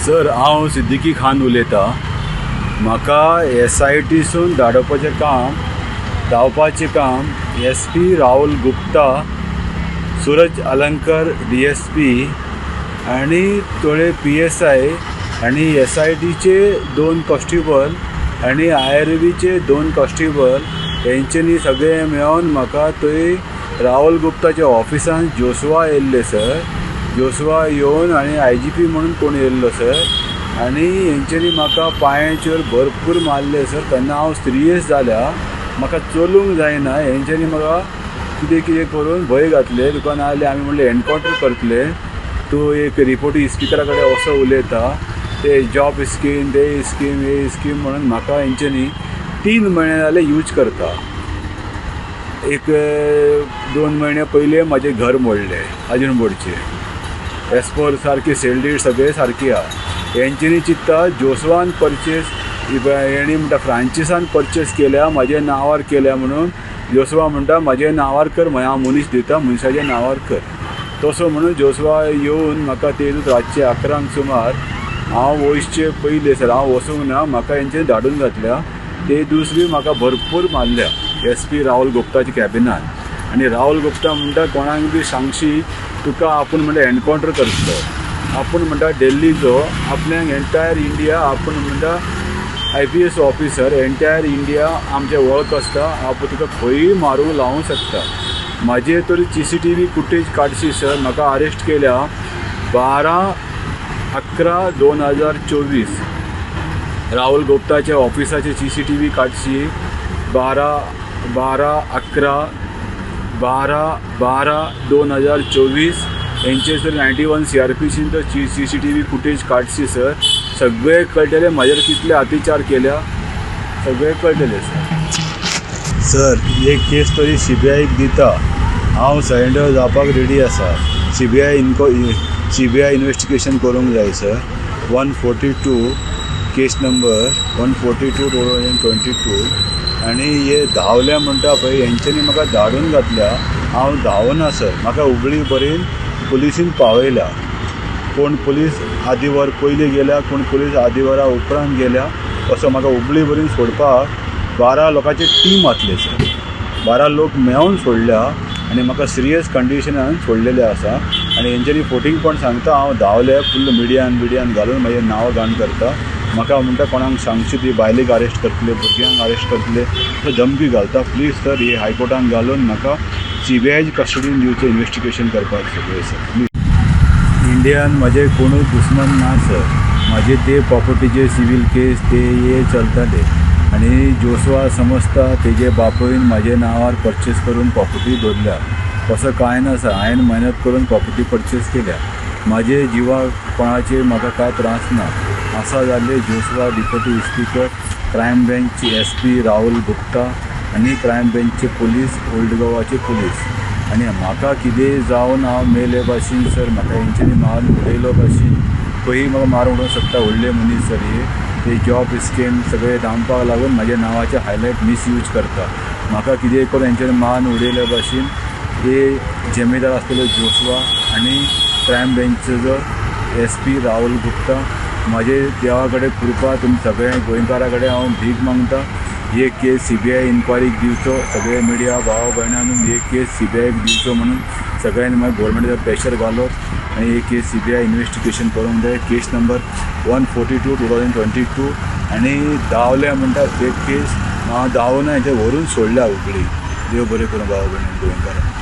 Sir हांव सिद्दीकी खान उलयतां. म्हाका SITसून धांवपाचें काम SP राहुल गुप्ता, सूरज अलंकर DSP आनी थोडे PSI आनी SITचे 2 कॉन्स्टेबल आनी IRBचे 2 कॉन्स्टेबल हेंच्यांनी सगळे मेळोन म्हाका थंय राहुल गुप्ताच्या ऑफिसान जोशुआ येयल्ले सर. जोशुआ येवन आनी IGP म्हणून कोण येयल्लो सर आनी हेंच्यांनी म्हाका पांयाचेर भरपूर मारले सर. तेन्ना हांव सिरियस जाल्या, म्हाका चलूंक जायना. हेंच्यांनी म्हाका कितें करून भंय घातले. तुका नाजाल्यार आमी म्हणलें एनकावंटर करतले, तूं एक रिपोर्टी स्पिकरा कडेन असो उलयता, ते जॉब स्कीम ते स्कीम हे स्कीम म्हणून म्हाका हेंच्यांनी 3 म्हयने जाले यूज करता. एक 2 म्हयने पयले म्हाजें घर मोडलें अजून बोर्डचें. एस्पोर सारकी सेल डीड सगळे सारकी आहा. हेंच्यांनी चित्ता जोशुआन परचेस हेणी म्हणटा फ्रांचिसान परचेस केल्या, म्हाज्या नांवार केल्या म्हणून. जोशुआ म्हणटा म्हाज्या नांवार कर, हांव मनीस दिता, मनशाच्या नांवार कर. तसो म्हणून जोशुआ येवन म्हाका ते रातचे 11 सुमार, हांव वयसचे पयले सर, हांव वचूंक ना, म्हाका हेंच्यांनी धाडून घातल्या. ते दीस बी म्हाका भरपूर मारल्या SP राहुल गुप्ताच्या कॅबिनान. आनी राहुल गुप्ता म्हणटा कोणाक बी सांगशी, तुका आपूण म्हणटा एनकावंटर करतलो. आपूण म्हणटा दिल्लीचो, आपल्याक एंटायर इंडिया आपूण म्हणटा IPS ऑफिसर, एंटायर इंडिया आमचें वळख आसता, आपूण तुका खंयी मारूंक लावूंक शकता. म्हाजे तर CCTV फुटेज काडची सर. म्हाका अरेस्ट केल्या 12/11/2024. राहुल गुप्ताच्या ऑफिसाचे CCTV काडची 12/12/2024. हेंचे सर 91 CRPCन तर CCTV फुटेज काडची सर. सगळे कळटले म्हाजेर कितले अत्याचार केल्या, सगळे कळटले सर. सर एक केस तरी CBIक दिता, हांव सरेंडर जावपाक रेडी आसा. CBI इन्वेस्टिगेशन करूंक जाय सर. 142 केस नंबर 142/2022. आनी हे धांवल्या म्हणटा पळय, हेंच्यांनी म्हाका धाडून घातल्या. हांव धांवना सर. म्हाका हुबळी बरेन पुलिसीन पावयल्या. कोण पुलीस आदी वर पयलीं गेल्या, कोण पुलीस आदी वरा उपरांत गेल्या. असो म्हाका हुबळी बरेन सोडपाक 12 लोकांची टीम आसले सर. 12 लोक मेळोन सोडल्या आनी म्हाका सिरियस कंडिशनान सोडलेले आसा. आनी हेंच्यांनी फोटींग पण सांगता हांव धांवले, फुल्ल मिडियान घालून म्हाजें नांव घाण करता. म्हाका म्हणटा कोणाक सांगची, ती बायलेक अरेस्ट करतले, भुरग्यांक अरेस्ट करतले, तो धमकी घालता. प्लीज सर हे हायकोर्टान घालून म्हाका CBI कस्टडीन दिवचें, इन्वेस्टिगेशन करपाक सगळें सर. इंडियान म्हाजे कोणूच दुस्मन ना सर. म्हाजे ते प्रॉपर्टीचे सिवील केस ते हे चलताले. आनी जोशुआ समजता तेजे बापून म्हाजे नांवार परचेस करून प्रॉपर्टी दवरल्या. असं कांय ना सर. हांवें मेहनत करून प्रॉपर्टी परचेस केल्या. म्हाजे जिवाक कोणाचेर म्हाका कांय त्रास ना. आसा जाल्ले जोशुआ डिप्युटी स्पीकर, क्रायम ब्रँचचे SP राहुल गुप्ता आनी क्रायम ब्रँचचे पुलीस, ओल्ड गोवाचे पुलीस. आनी म्हाका कितें जावन हांव मेले भाशेन सर, म्हाका हेंच्यांनी मारून उडयलो भाशेन. खंयी म्हाका मारून उडोवंक शकता व्हडले मनीस सर. हे जॉब स्कीम सगळे धांवपाक लागून म्हाज्या नांवाचे हायलायट मिसयूज करता. म्हाका कितें करून हेंच्यांनी मारून उडयले भाशेन हे जिम्मेदार आसलेलो जोशुआ आनी क्रायम ब्रँचचो SP राहुल गुप्ता. म्हाजे देवा कडेन कृपा, तुमी सगळे गोंयकारा कडेन हांव भीक मागता. हे केस CBI इन्क्वायरीक दिवचो. सगळे मिडिया भावा भयणांनी हे केस CBIक दिवचो म्हणून सगळ्यांनी म्हाका गोवोरमेंटाचेर प्रेशर घालप आनी हे केस CBI इन्वेस्टिगेशन करूंक जाय. केस नंबर 142/2022. आनी धांवल्या म्हणटा ते केस हांव धांवना, हेचे व्हरून सोडल्या हुबळी. देव बरें करूं भावा भयणांनी गोंयकारांक.